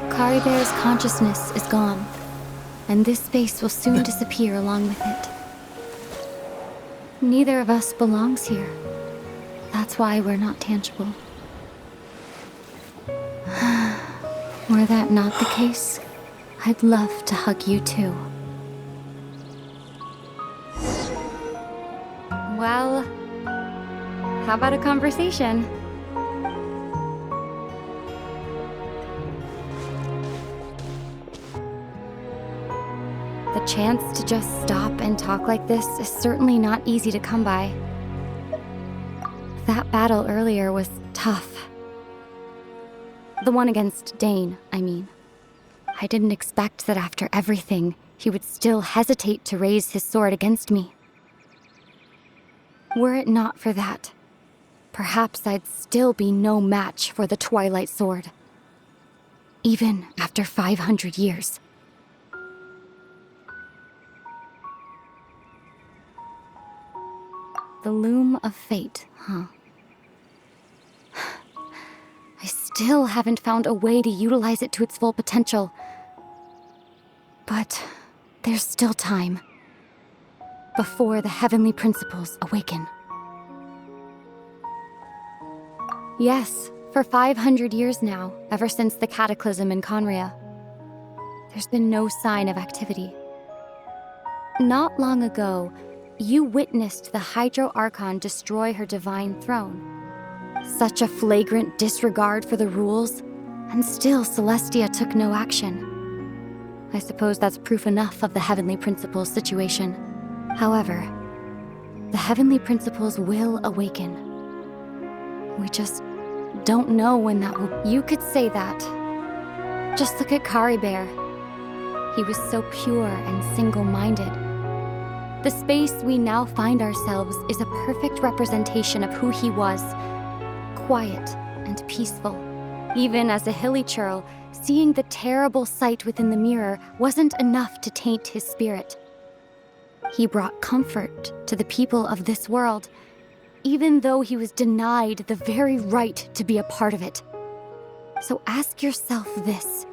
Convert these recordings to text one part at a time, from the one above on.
Karibear's consciousness is gone, and this space will soon disappear along with it. Neither of us belongs here. That's why we're not tangible. Were that not the case, I'd love to hug you too. Well, how about a conversation? The chance to just stop and talk like this is certainly not easy to come by. That battle earlier was tough. The one against Dane, I mean. I didn't expect that after everything, he would still hesitate to raise his sword against me. Were it not for that, perhaps I'd still be no match for the Twilight Sword. Even after 500 years. The Loom of Fate, huh? I still haven't found a way to utilize it to its full potential. But there's still time. Before the heavenly principles awaken. Yes, for 500 years now, ever since the cataclysm in Conria, there's been no sign of activity. Not long ago, you witnessed the Hydro Archon destroy her divine throne. Such a flagrant disregard for the rules, and still Celestia took no action. I suppose that's proof enough of the Heavenly Principles situation. However, the Heavenly Principles will awaken. We just don't know when that will... You could say that. Just look at Karibear. He was so pure and single-minded. The space we now find ourselves is a perfect representation of who he was. Quiet and peaceful. Even as a hilly churl, seeing the terrible sight within the mirror wasn't enough to taint his spirit. He brought comfort to the people of this world, even though he was denied the very right to be a part of it. So ask yourself this.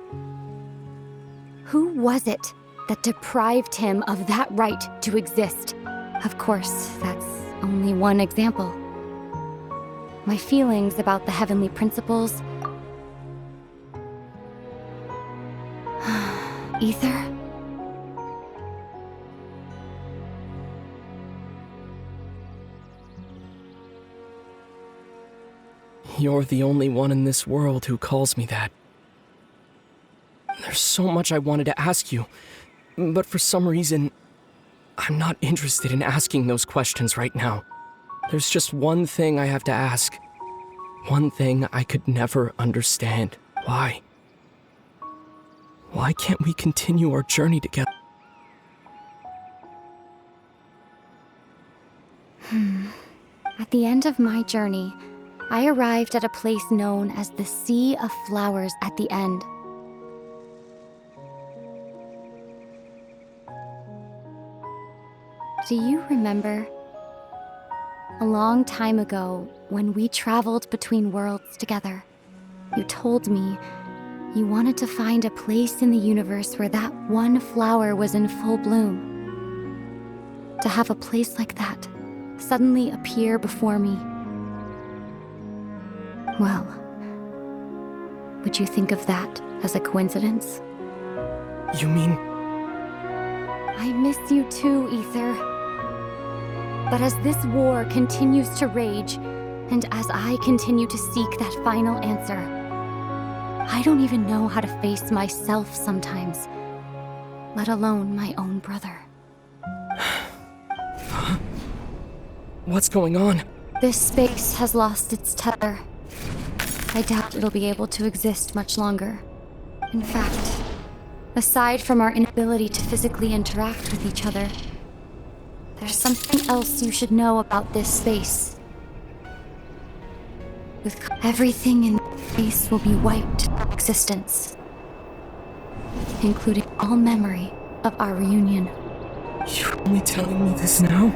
Who was it that deprived him of that right to exist? Of course, that's only one example. My feelings about the Heavenly Principles... Ether? You're the only one in this world who calls me that. There's so much I wanted to ask you, but for some reason, I'm not interested in asking those questions right now. There's just one thing I have to ask. One thing I could never understand. Why? Why can't we continue our journey together? At the end of my journey, I arrived at a place known as the Sea of Flowers at the end. Do you remember? A long time ago, when we traveled between worlds together, you told me you wanted to find a place in the universe where that one flower was in full bloom. To have a place like that suddenly appear before me. Well, would you think of that as a coincidence? You mean... I miss you too, Ether. But as this war continues to rage, and as I continue to seek that final answer, I don't even know how to face myself sometimes, let alone my own brother. What's going on? This space has lost its tether. I doubt it'll be able to exist much longer. In fact, aside from our inability to physically interact with each other, there's something else you should know about this space. With everything in this space will be wiped from existence, including all memory of our reunion. You're only telling me this now?